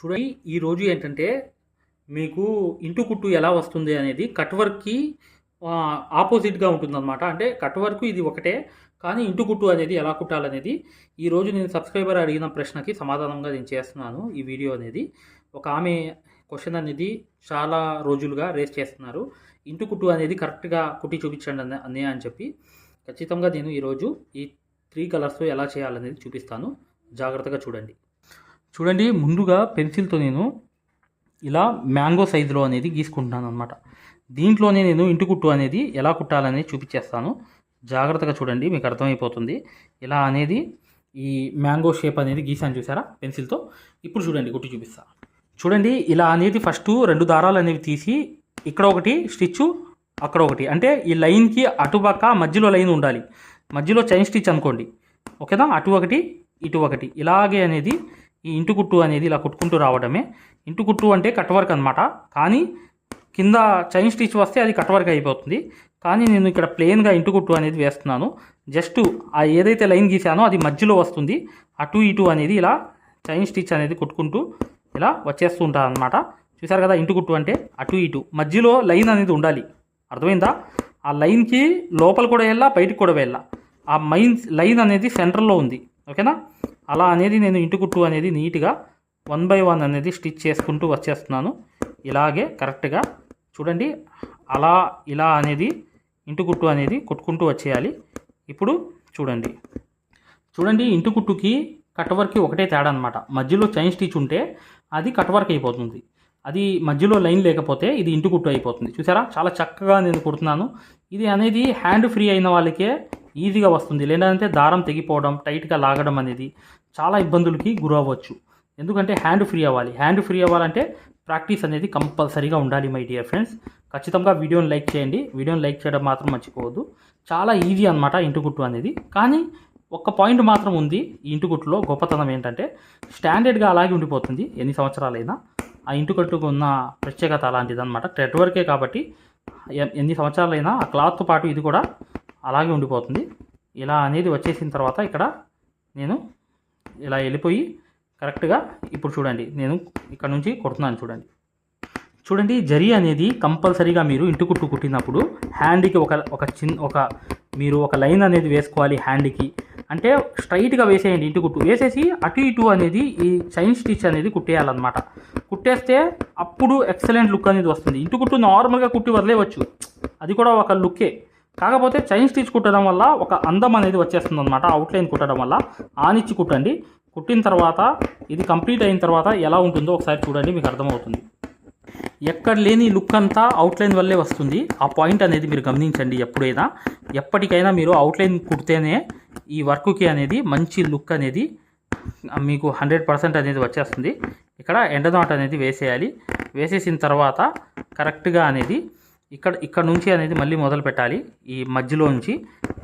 చూడండి ఈరోజు ఏంటంటే మీకు ఇంటు కుట్టు ఎలా వస్తుంది అనేది కట్ వర్క్‌కి ఆపోజిట్‌గా ఉంటుందన్నమాట. అంటే కట్ వర్క్ ఇది ఒకటే. కానీ ఇంటు కుట్టు అనేది ఎలా కుట్టాలనేది ఈరోజు నేను సబ్స్క్రైబర్ అడిగిన ప్రశ్నకి సమాధానంగా నేను చేస్తున్నాను ఈ వీడియో అనేది. ఒక ఆమె క్వెషన్ అనేది చాలా రోజులుగా రేజ్ చేస్తున్నారు. ఇంటు కుట్టు అనేది కరెక్ట్‌గా కుట్టి చూపించండి అన్నయ్య అని చెప్పి. ఖచ్చితంగా నేను ఈరోజు ఈ 3 కలర్స్‌తో ఎలా చేయాలనేది చూపిస్తాను. జాగ్రత్తగా చూడండి. చూడండి ముందుగా పెన్సిల్తో నేను ఇలా మ్యాంగో సైజులో అనేది గీసుకుంటున్నాను అనమాట. దీంట్లోనే నేను ఇంటు కుట్టు అనేది ఎలా కుట్టాలనేది చూపించేస్తాను. జాగ్రత్తగా చూడండి, మీకు అర్థమైపోతుంది. ఇలా అనేది ఈ మ్యాంగో షేప్ అనేది గీసాను చూసారా పెన్సిల్తో. ఇప్పుడు చూడండి కుట్టి చూపిస్తా. చూడండి ఇలా అనేది ఫస్ట్ 2 దారాలు అనేవి తీసి ఇక్కడ ఒకటి స్టిచ్చు అక్కడ ఒకటి, అంటే ఈ లైన్కి అటుపక్క మధ్యలో లైన్ ఉండాలి. మధ్యలో చైన్ స్టిచ్ అనుకోండి, ఓకేనా. అటు ఒకటి ఇటు ఒకటి ఇలాగే అనేది ఈ ఇంటు కుట్టు అనేది ఇలా కుట్టుకుంటూ రావడమే ఇంటు కుట్టు అంటే కట్ వర్క్ అనమాట. కానీ కింద చైన్ స్టిచ్ వస్తే అది కట్ వర్క్ అయిపోతుంది. కానీ నేను ఇక్కడ ప్లెయిన్గా ఇంటు కుట్టు అనేది వేస్తున్నాను. జస్ట్ ఆ ఏదైతే లైన్ గీసానో అది మధ్యలో వస్తుంది. అటు ఇటు అనేది ఇలా చైన్ స్టిచ్ అనేది కుట్టుకుంటూ ఇలా వచ్చేస్తూ ఉంటాను అనమాట. చూసారు కదా, ఇంటు కుట్టు అంటే అటు ఇటు మధ్యలో లైన్ అనేది ఉండాలి. అర్థమైందా? ఆ లైన్కి లోపల కూడా వెళ్ళా, బయటకు కూడా వెళ్ళా. ఆ లైన్ అనేది సెంటర్లో ఉంది, ఓకేనా. అలా అనేది నేను ఇంటు కుట్టు అనేది నీట్గా 1 by 1 అనేది స్టిచ్ చేసుకుంటూ వచ్చేస్తున్నాను. ఇలాగే కరెక్ట్గా చూడండి, అలా ఇలా అనేది ఇంటు కుట్టు అనేది కుట్టుకుంటూ వచ్చేయాలి. ఇప్పుడు చూడండి చూడండి ఇంటు కుట్టుకి కట్ వర్క్కి ఒకటే తేడా అనమాట. మధ్యలో చైన్ స్టిచ్ ఉంటే అది కట్ వర్క్ అయిపోతుంది. అది మధ్యలో లైన్ లేకపోతే ఇది ఇంటు కుట్టు అయిపోతుంది. చూసారా, చాలా చక్కగా నేను కుడుతున్నాను. ఇది అనేది హ్యాండ్ ఫ్రీ అయిన వాళ్ళకే ఈజీగా వస్తుంది. లేదంటే దారం తెగిపోవడం, టైట్గా లాగడం అనేది చాలా ఇబ్బందులకి గురవ్వచ్చు. ఎందుకంటే హ్యాండ్ ఫ్రీ అవ్వాలి. హ్యాండ్ ఫ్రీ అవ్వాలంటే ప్రాక్టీస్ అనేది కంపల్సరీగా ఉండాలి మై డియర్ ఫ్రెండ్స్. ఖచ్చితంగా వీడియోని లైక్ చేయండి. వీడియోని లైక్ చేయడం మాత్రం మర్చిపోవద్దు. చాలా ఈజీ అనమాట ఇంటు కుట్టు అనేది. కానీ ఒక్క పాయింట్ మాత్రం ఉంది ఈ ఇంటు కుట్టులో. గొప్పతనం ఏంటంటే స్టాండర్డ్గా అలాగే ఉండిపోతుంది ఎన్ని సంవత్సరాలైనా. ఆ ఇంటు కుట్టుకు ఉన్న ప్రత్యేకత అలాంటిది అనమాట. థ్రెడ్ వర్కే కాబట్టి ఎన్ని సంవత్సరాలైనా ఆ క్లాత్తో పాటు ఇది కూడా అలాగే ఉండిపోతుంది. ఇలా అనేది వచ్చేసిన తర్వాత ఇక్కడ నేను ఇలా వెళ్ళిపోయి కరెక్ట్గా ఇప్పుడు చూడండి నేను ఇక్కడ నుంచి కుడుతున్నాను. చూడండి జరీ అనేది కంపల్సరీగా మీరు ఇంటు కుట్టు కుట్టినప్పుడు హ్యాండ్కి మీరు ఒక లైన్ అనేది వేసుకోవాలి. హ్యాండ్కి అంటే స్ట్రైట్గా వేసేయండి. ఇంటు కుట్టు వేసేసి అటు ఇటు అనేది ఈ చైన్ స్టిచ్ అనేది కుట్టేయాలన్నమాట. కుట్టేస్తే అప్పుడు ఎక్సలెంట్ లుక్ అనేది వస్తుంది. ఇంటు కుట్టు నార్మల్గా కుట్టి వదిలేవచ్చు, అది కూడా ఒక లుక్కే. కాకపోతే చైన్ స్టిచ్ కుట్టడం వల్ల ఒక అందం అనేది వచ్చేస్తుంది అనమాట. అవుట్లైన్ కుట్టడం వల్ల ఆనిచ్చి కుట్టండి. కుట్టిన తర్వాత ఇది కంప్లీట్ అయిన తర్వాత ఎలా ఉంటుందో ఒకసారి చూడండి, మీకు అర్థమవుతుంది. ఎక్కడ లేని లుక్ అంతా అవుట్లైన్ వల్లే వస్తుంది. ఆ పాయింట్ అనేది మీరు గమనించండి. ఎప్పటికైనా మీరు అవుట్లైన్ కుడితేనే ఈ వర్క్కి అనేది మంచి లుక్ అనేది మీకు 100% అనేది వచ్చేస్తుంది. ఇక్కడ ఎండ్ నాట్ అనేది వేసేయాలి. వేసేసిన తర్వాత కరెక్ట్గా అనేది ఇక్కడ నుంచి అనేది మళ్ళీ మొదలు పెట్టాలి. ఈ మధ్యలో నుంచి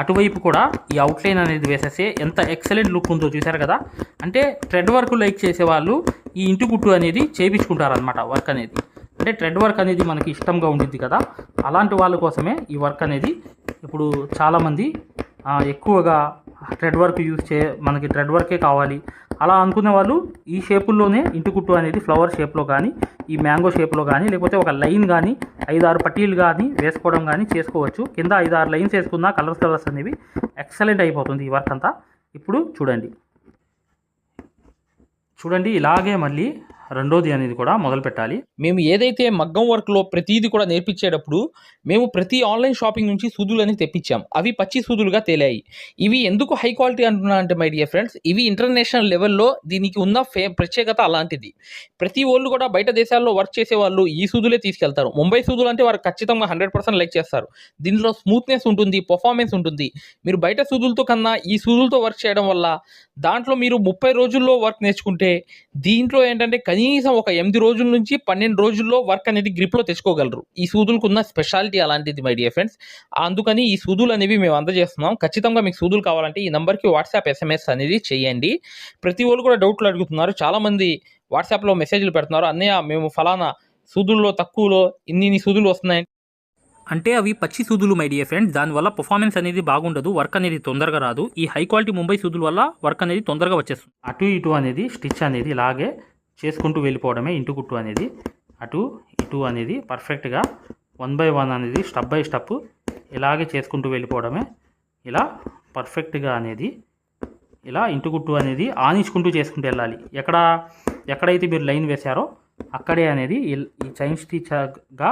అటువైపు కూడా ఈ అవుట్లైన్ అనేది వేసేస్తే ఎంత ఎక్సలెంట్ లుక్ ఉందో చూసారు కదా. అంటే థ్రెడ్ వర్క్ లైక్ చేసేవాళ్ళు ఈ ఇంటు కుట్టు అనేది చేయించుకుంటారనమాట. వర్క్ అనేది అంటే థ్రెడ్ వర్క్ అనేది మనకి ఇష్టంగా ఉంటుంది కదా, అలాంటి వాళ్ళ కోసమే ఈ వర్క్ అనేది. ఇప్పుడు చాలామంది ఎక్కువగా థ్రెడ్ వర్క్ మనకి థ్రెడ్ వర్కే కావాలి అలా అనుకునే వాళ్ళు ఈ షేపుల్లోనే ఇంటు కుట్టు అనేది ఫ్లవర్ షేప్లో కానీ, ఈ మ్యాంగో షేప్లో కానీ, లేకపోతే ఒక లైన్ కానీ 5-6 పట్టీలు కానీ వేసుకోవడం కానీ చేసుకోవచ్చు. కింద 5-6 లైన్స్ వేసుకున్న కలర్స్ అనేవి ఎక్సలెంట్ అయిపోతుంది ఈ వర్క్ అంతా. ఇప్పుడు చూడండి ఇలాగే మళ్ళీ రెండోది అనేది కూడా మొదలు పెట్టాలి. మేము ఏదైతే మగ్గం వర్క్లో ప్రతిదీ కూడా నేర్పించేటప్పుడు మేము ప్రతి ఆన్లైన్ షాపింగ్ నుంచి సూదులని తెప్పించాం. అవి పచ్చి సూదులుగా తేలాయి. ఇవి ఎందుకు హై క్వాలిటీ అంటున్నా అంటే మై డియర్ ఫ్రెండ్స్, ఇవి ఇంటర్నేషనల్ లెవెల్లో దీనికి ఉన్న ప్రత్యేకత అలాంటిది. ప్రతి వాళ్ళు కూడా బయట దేశాల్లో వర్క్ చేసే వాళ్ళు ఈ సూదులే తీసుకెళ్తారు. ముంబై సూదులు అంటే వారు ఖచ్చితంగా 100% లైక్ చేస్తారు. దీనిలో స్మూత్నెస్ ఉంటుంది, పర్ఫార్మెన్స్ ఉంటుంది. మీరు బయట సూదులతో కన్నా ఈ సూదులతో వర్క్ చేయడం వల్ల దాంట్లో మీరు 30 రోజుల్లో వర్క్ నేర్చుకుంటే దీంట్లో ఏంటంటే కనీసం ఒక 8 రోజుల నుంచి 12 రోజుల్లో వర్క్ అనేది గ్రిప్లో తెచ్చుకోగలరు. ఈ సూదులకు ఉన్న స్పెషాలిటీ అలాంటిది మై డియర్ ఫ్రెండ్స్. అందుకని ఈ సూదులు అనేవి మేము అందజేస్తున్నాం. ఖచ్చితంగా మీకు సూదులు కావాలంటే ఈ నెంబర్కి వాట్సాప్ SMS అనేది చేయండి. ప్రతి వాళ్ళు కూడా డౌట్లు అడుగుతున్నారు. చాలామంది వాట్సాప్లో మెసేజ్లు పెడుతున్నారు, అన్నయ్య మేము ఫలానా సూదుల్లో తక్కువలో ఇన్ని సూదులు వస్తున్నాయి. అంటే అవి పచ్చి సూదులు మై డియర్ ఫ్రెండ్స్. దానివల్ల పర్ఫార్మెన్స్ అనేది బాగుండదు, వర్క్ అనేది తొందరగా రాదు. ఈ హై క్వాలిటీ ముంబై సూదుల వల్ల వర్క్ అనేది తొందరగా వచ్చేస్తుంది. అటు ఇటు అనేది స్టిచ్ అనేది ఇలాగే చేసుకుంటూ వెళ్ళిపోవడమే ఇంటు కుట్టు అనేది. అటు ఇటు అనేది పర్ఫెక్ట్గా 1 by 1 అనేది స్టెప్ బై స్టెప్ ఇలాగే చేసుకుంటూ వెళ్ళిపోవడమే. ఇలా పర్ఫెక్ట్గా అనేది ఇలా ఇంటు కుట్టు అనేది ఆనించుకుంటూ చేసుకుంటూ వెళ్ళాలి. ఎక్కడైతే మీరు లైన్ వేశారో అక్కడే అనేది ఈ చైన్ స్టిచ్గా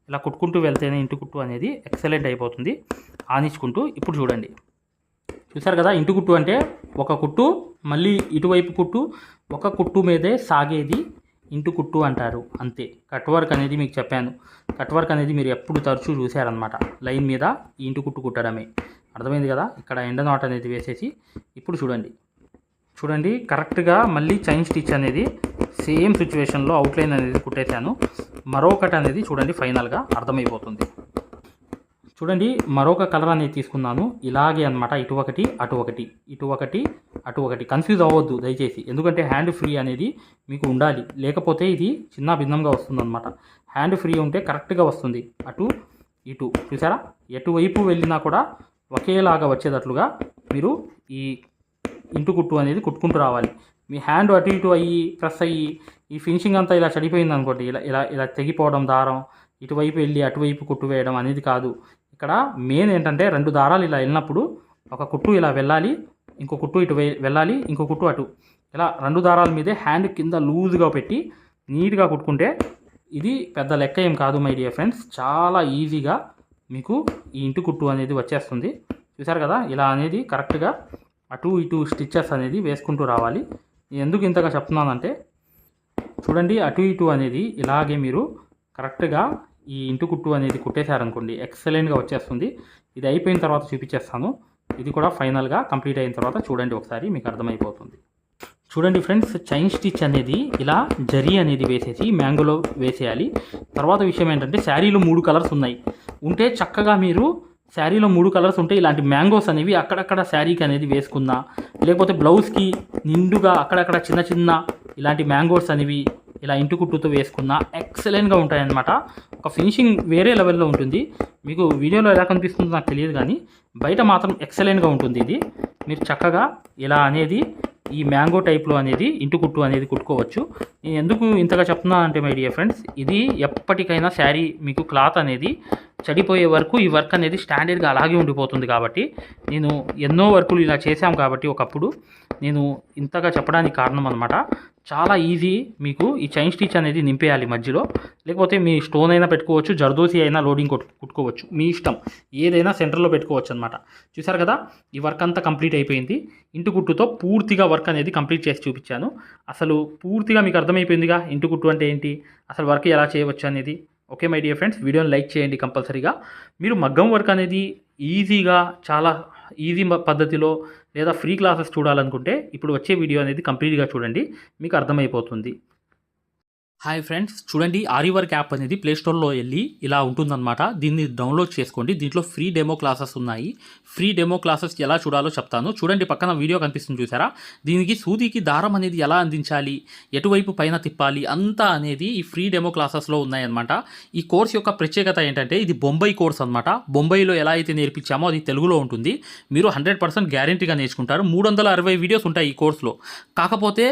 ఇలా కుట్టుకుంటూ వెళ్తేనే ఇంటు కుట్టు అనేది ఎక్సలెంట్ అయిపోతుంది ఆనించుకుంటూ. ఇప్పుడు చూడండి, చూసారు కదా, ఇంటు కుట్టు అంటే ఒక కుట్టు మళ్ళీ ఇటువైపు కుట్టు, ఒక కుట్టు మీదే సాగేది ఇంటు కుట్టు అంటారు, అంతే. కట్ వర్క్ అనేది మీకు చెప్పాను, కట్ వర్క్ అనేది మీరు ఎప్పుడు తరచూ చూశారనమాట. లైన్ మీద ఈ ఇంటు కుట్టు కుట్టడమే, అర్థమైంది కదా. ఇక్కడ ఎండ నాట్ అనేది వేసేసి ఇప్పుడు చూడండి కరెక్ట్గా మళ్ళీ చైన్ స్టిచ్ అనేది సేమ్ సిచ్యువేషన్లో అవుట్లైన్ అనేది కుట్టేశాను. మరొకటి అనేది చూడండి ఫైనల్గా అర్థమైపోతుంది. చూడండి మరొక కలర్ అనేది తీసుకున్నాను, ఇలాగే అనమాట. ఇటు ఒకటి అటు ఒకటి, ఇటు ఒకటి అటు ఒకటి. కన్ఫ్యూజ్ అవ్వద్దు దయచేసి, ఎందుకంటే హ్యాండ్ ఫ్రీ అనేది మీకు ఉండాలి, లేకపోతే ఇది చిన్న భిన్నంగా వస్తుంది అనమాట. హ్యాండ్ ఫ్రీ ఉంటే కరెక్ట్గా వస్తుంది. అటు ఇటు చూసారా, ఎటువైపు వెళ్ళినా కూడా ఒకేలాగా వచ్చేటట్లుగా మీరు ఈ ఇంటు కుట్టు అనేది కుట్టుకుంటూ రావాలి. మీ హ్యాండ్ అటు ఇటు అయ్యి ప్రెస్ అయ్యి ఈ ఫినిషింగ్ అంతా ఇలా చెడిపోయింది అనుకోండి, ఇలా తెగిపోవడం, దారం ఇటువైపు వెళ్ళి అటువైపు కుట్టు వేయడం అనేది కాదు. ఇక్కడ మెయిన్ ఏంటంటే 2 దారాలు ఇలా వెళ్ళినప్పుడు ఒక కుట్టు ఇలా వెళ్ళాలి, ఇంకో కుట్టు ఇటు వెళ్ళాలి, ఇంకో కుట్టు అటు. ఇలా 2 దారాల మీదే హ్యాండ్ కింద లూజ్గా పెట్టి నీట్గా కుట్టుకుంటే ఇది పెద్ద లెక్క ఏం కాదు మై డియర్ ఫ్రెండ్స్. చాలా ఈజీగా మీకు ఈ ఇంటు కుట్టు అనేది వచ్చేస్తుంది. చూసారు కదా, ఇలా అనేది కరెక్ట్గా అటు ఇటు స్టిచ్చెస్ అనేది వేసుకుంటూ రావాలి. నేను ఎందుకు ఇంతగా చెప్తున్నానంటే చూడండి, అటు ఇటు అనేది ఇలాగే మీరు కరెక్ట్గా ఈ ఇంటు కుట్టు అనేది కుట్టేశారనుకోండి ఎక్సలెంట్గా వచ్చేస్తుంది. ఇది అయిపోయిన తర్వాత చూపించేస్తాను, ఇది కూడా ఫైనల్గా కంప్లీట్ అయిన తర్వాత చూడండి ఒకసారి, మీకు అర్థమైపోతుంది. చూడండి ఫ్రెండ్స్, చైన్ స్టిచ్ అనేది ఇలా జరీ అనేది వేసేసి మ్యాంగోలో వేసేయాలి. తర్వాత విషయం ఏంటంటే శారీలో 3 కలర్స్ ఉంటే చక్కగా మీరు శారీలో 3 కలర్స్ ఉంటే ఇలాంటి మ్యాంగోస్ అనేవి అక్కడక్కడ శారీకి అనేది వేసుకున్నా, లేకపోతే బ్లౌజ్కి నిండుగా అక్కడక్కడ చిన్న చిన్న ఇలాంటి మ్యాంగోస్ అనేవి ఇలా ఇంటు కుట్టుతో వేసుకున్నా ఎక్సలెంట్గా ఉంటాయన్నమాట. ఒక ఫినిషింగ్ వేరే లెవెల్లో ఉంటుంది. మీకు వీడియోలో ఎలా కనిపిస్తుందో నాకు తెలియదు, కానీ బయట మాత్రం ఎక్సలెంట్గా ఉంటుంది. ఇది మీరు చక్కగా ఇలా అనేది ఈ మ్యాంగో టైప్లో అనేది ఇంటు కుట్టు అనేది కుట్టుకోవచ్చు. నేను ఎందుకు ఇంతగా చెప్తున్నా అంటే మై డియర్ ఫ్రెండ్స్, ఇది ఎప్పటికైనా శారీ మీకు క్లాత్ అనేది చెడిపోయే వరకు ఈ వర్క్ అనేది స్టాండర్డ్గా అలాగే ఉండిపోతుంది. కాబట్టి నేను ఎన్నో వర్కులు ఇలా చేశాం కాబట్టి ఒకప్పుడు నేను ఇంతగా చెప్పడానికి కారణం అనమాట. చాలా ఈజీ, మీకు ఈ చైన్ స్టిచ్ అనేది నింపేయాలి మధ్యలో, లేకపోతే మీ స్టోన్ అయినా పెట్టుకోవచ్చు, జర్దోసి అయినా లోడింగ్ కుట్టుకోవచ్చు, మీ ఇష్టం, ఏదైనా సెంటర్లో పెట్టుకోవచ్చు అనమాట. చూసారు కదా, ఈ వర్క్ అంతా కంప్లీట్ అయిపోయింది. ఇంటు కుట్టుతో పూర్తిగా వర్క్ అనేది కంప్లీట్ చేసి చూపించాను. అసలు పూర్తిగా మీకు అర్థమైపోయిందిగా ఇంటు కుట్టు అంటే ఏంటి, అసలు వర్క్ ఎలా చేయవచ్చు అనేది. ఓకే మై డియర్ ఫ్రెండ్స్, వీడియోని లైక్ చేయండి కంపల్సరీగా. మీరు మగ్గం వర్క్ అనేది ఈజీగా చాలా ఈజీ పద్ధతిలో లేదా ఫ్రీ క్లాసెస్ చూడాలనుకుంటే ఇప్పుడు వచ్చే వీడియో అనేది కంప్లీట్గా చూడండి, మీకు అర్థమైపోతుంది. హాయ్ ఫ్రెండ్స్, చూడండి ఆరివర్క్ యాప్ అనేది ప్లేస్టోర్లో వెళ్ళి ఇలా ఉంటుందన్నమాట. దీన్ని డౌన్లోడ్ చేసుకోండి. దీంట్లో ఫ్రీ డెమో క్లాసెస్ ఉన్నాయి. ఫ్రీ డెమో క్లాసెస్ ఎలా చూడాలో చెప్తాను. చూడండి పక్కన వీడియో కనిపిస్తుంది చూసారా, దీనికి సూదికి దారం అనేది ఎలా అందించాలి, ఎటువైపు పైన తిప్పాలి అంతా అనేది ఈ ఫ్రీ డెమో క్లాసెస్లో ఉన్నాయన్నమాట. ఈ కోర్స్ యొక్క ప్రత్యేకత ఏంటంటే ఇది బొంబాయి కోర్స్ అనమాట. బొంబాయిలో ఎలా అయితే నేర్పించామో అది తెలుగులో ఉంటుంది. మీరు 100% గ్యారంటీగా నేర్చుకుంటారు. 360 వీడియోస్ ఉంటాయి ఈ కోర్సులో. కాకపోతే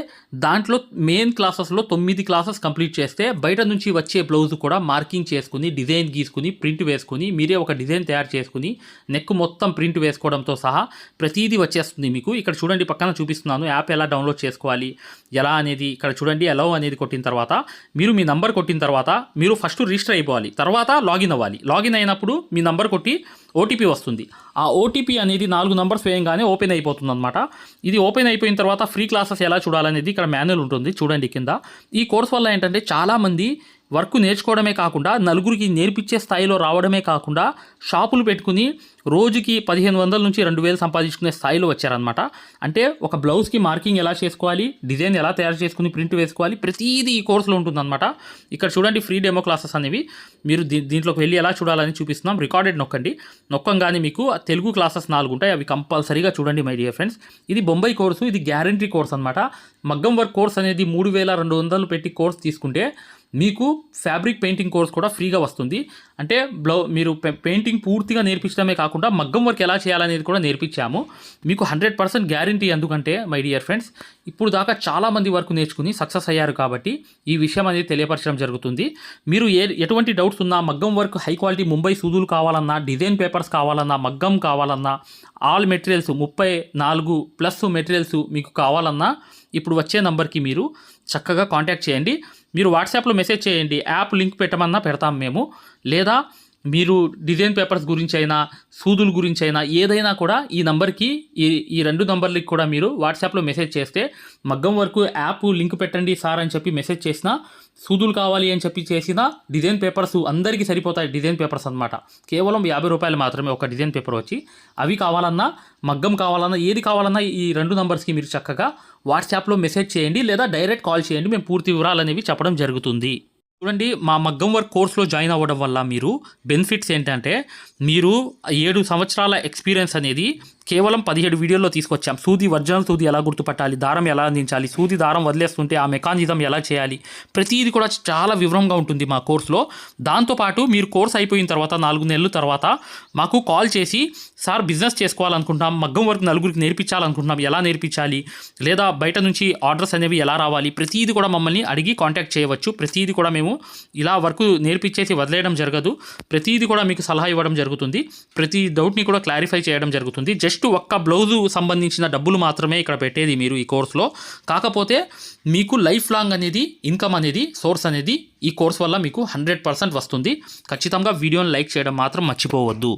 దాంట్లో మెయిన్ క్లాసెస్లో 9 క్లాసెస్ కంప్లీట్ చేస్తే బయట నుంచి వచ్చే బ్లౌజ్ కూడా మార్కింగ్ చేసుకుని, డిజైన్ గీసుకుని, ప్రింట్ వేసుకుని, మీరే ఒక డిజైన్ తయారు చేసుకుని, నెక్ మొత్తం ప్రింట్ వేసుకోవడంతో సహా ప్రతిదీ వచ్చేస్తుంది మీకు. ఇక్కడ చూడండి పక్కన చూపిస్తున్నాను యాప్ ఎలా డౌన్లోడ్ చేసుకోవాలి ఎలా అనేది. ఇక్కడ చూడండి అలౌ అనేది కొట్టిన తర్వాత మీరు మీ నంబర్ కొట్టిన తర్వాత మీరు ఫస్ట్ రిజిస్టర్ అయిపోవాలి, తర్వాత లాగిన్ అవ్వాలి. లాగిన్ అయినప్పుడు మీ నంబర్ కొట్టి ఓటీపీ వస్తుంది. ఆ ఓటీపీ అనేది 4 నంబర్స్ వేయంగానే ఓపెన్ అయిపోతుంది అనమాట. ఇది ఓపెన్ అయిపోయిన తర్వాత ఫ్రీ క్లాసెస్ ఎలా చూడాలనేది ఇక్కడ మాన్యువల్ ఉంటుంది చూడండి కింద. ఈ కోర్స్ వల్ల ఏంటంటే చాలామంది వర్క్ నేర్చుకోవడమే కాకుండా నలుగురికి నేర్పించే స్థాయిలో రావడమే కాకుండా షాపులు పెట్టుకుని రోజుకి 1500 నుంచి 2000 సంపాదించుకునే స్థాయిలో వచ్చారనమాట. అంటే ఒక బ్లౌజ్కి మార్కింగ్ ఎలా చేసుకోవాలి, డిజైన్ ఎలా తయారు చేసుకుని ప్రింట్ వేసుకోవాలి, ప్రతిదీ ఈ కోర్సులో ఉంటుందన్నమాట. ఇక్కడ చూడండి ఫ్రీ డెమో క్లాసెస్ అనేవి మీరు దీంట్లోకి వెళ్ళి ఎలా చూడాలని చూపిస్తున్నాం. రికార్డెడ్ నొక్కంగానే మీకు తెలుగు క్లాసెస్ 4 ఉంటాయి, అవి కంపల్సరీగా చూడండి మై డియర్ ఫ్రెండ్స్. ఇది బొంబాయి కోర్సు, ఇది గ్యారంటీ కోర్స్ అనమాట. మగ్గం వర్క్ కోర్స్ అనేది 3200 పెట్టి కోర్స్ తీసుకుంటే మీకు ఫ్యాబ్రిక్ పెయింటింగ్ కోర్స్ కూడా ఫ్రీగా వస్తుంది. అంటే మీరు పెయింటింగ్ పూర్తిగా నేర్పించడమే కాకుండా మగ్గం వర్క్ ఎలా చేయాలనేది కూడా నేర్పించాము. మీకు 100% గ్యారంటీ. ఎందుకంటే మై డియర్ ఫ్రెండ్స్, ఇప్పుడు దాకా చాలామంది వర్క్ నేర్చుకుని సక్సెస్ అయ్యారు కాబట్టి ఈ విషయం అనేది తెలియపరచడం జరుగుతుంది. మీరు ఎటువంటి డౌట్స్ ఉన్నా, మగ్గం వర్క్ హై క్వాలిటీ ముంబై సూదులు కావాలన్నా, డిజైన్ పేపర్స్ కావాలన్నా, మగ్గం కావాలన్నా, ఆల్ మెటీరియల్స్ 34+ మెటీరియల్స్ మీకు కావాలన్నా ఇప్పుడు వచ్చే నంబర్కి మీరు చక్కగా కాంటాక్ట్ చేయండి. మీరు వాట్సాప్లో మెసేజ్ చేయండి, యాప్ లింక్ పెట్టమన్నా పెడతాం మేము. లేదా మీరు డిజైన్ పేపర్స్ గురించి అయినా, సూదుల గురించి అయినా ఏదైనా కూడా ఈ నంబర్కి, ఈ 2 నంబర్లకి కూడా మీరు వాట్సాప్లో మెసేజ్ చేస్తే, మగ్గం వరకు యాప్ లింక్ పెట్టండి సార్ అని చెప్పి మెసేజ్ చేసినా, సూదులు కావాలి అని చెప్పి చేసిన, డిజైన్ పేపర్స్ అందరికీ సరిపోతాయి. డిజైన్ పేపర్స్ అనమాట, కేవలం 50 రూపాయలు మాత్రమే ఒక డిజైన్ పేపర్ వచ్చి. అవి కావాలన్నా, మగ్గం కావాలన్నా, ఏది కావాలన్నా ఈ 2 నంబర్స్కి మీరు చక్కగా వాట్సాప్లో మెసేజ్ చేయండి, లేదా డైరెక్ట్ కాల్ చేయండి. మేము పూర్తి వివరాలు అనేవి చెప్పడం జరుగుతుంది. చూడండి, మా మగ్గం వర్క్ కోర్స్లో జాయిన్ అవ్వడం వల్ల మీరు బెనిఫిట్స్ ఏంటంటే, మీరు 7 సంవత్సరాల ఎక్స్పీరియన్స్ అనేది కేవలం 17 వీడియోల్లో తీసుకొచ్చాం. సూది, ఒరిజినల్ సూది ఎలా గుర్తుపట్టాలి, దారం ఎలా అందించాలి, సూది దారం వదిలేస్తుంటే ఆ మెకానిజం ఎలా చేయాలి, ప్రతిదీ కూడా చాలా వివరంగా ఉంటుంది మా కోర్సులో. దాంతోపాటు మీరు కోర్స్ అయిపోయిన తర్వాత 4 నెలల తర్వాత మాకు కాల్ చేసి, సార్ బిజినెస్ చేసుకోవాలనుకుంటున్నాం, మగ్గం వర్క్ నలుగురికి నేర్పించాలనుకుంటున్నాం, ఎలా నేర్పించాలి, లేదా బయట నుంచి ఆర్డర్స్ అనేవి ఎలా రావాలి, ప్రతిదీ కూడా మమ్మల్ని అడిగి కాంటాక్ట్ చేయవచ్చు. ప్రతిదీ కూడా మేము ఇలా వర్క్ నేర్పించేసి వదిలేయడం జరగదు. ప్రతిదీ కూడా మీకు సలహా ఇవ్వడం జరుగుతుంది. ప్రతి డౌట్ని కూడా క్లారిఫై చేయడం జరుగుతుంది. జస్ట్ ఒక్క బ్లౌజు సంబంధించిన డబ్బులు మాత్రమే ఇక్కడ పెట్టేది మీరు ఈ కోర్సులో. కాకపోతే మీకు లైఫ్ లాంగ్ అనేది ఇన్కమ్ అనేది, సోర్స్ అనేది ఈ కోర్స్ వల్ల మీకు 100% వస్తుంది. ఖచ్చితంగా వీడియోని లైక్ చేయడం మాత్రం మర్చిపోవద్దు.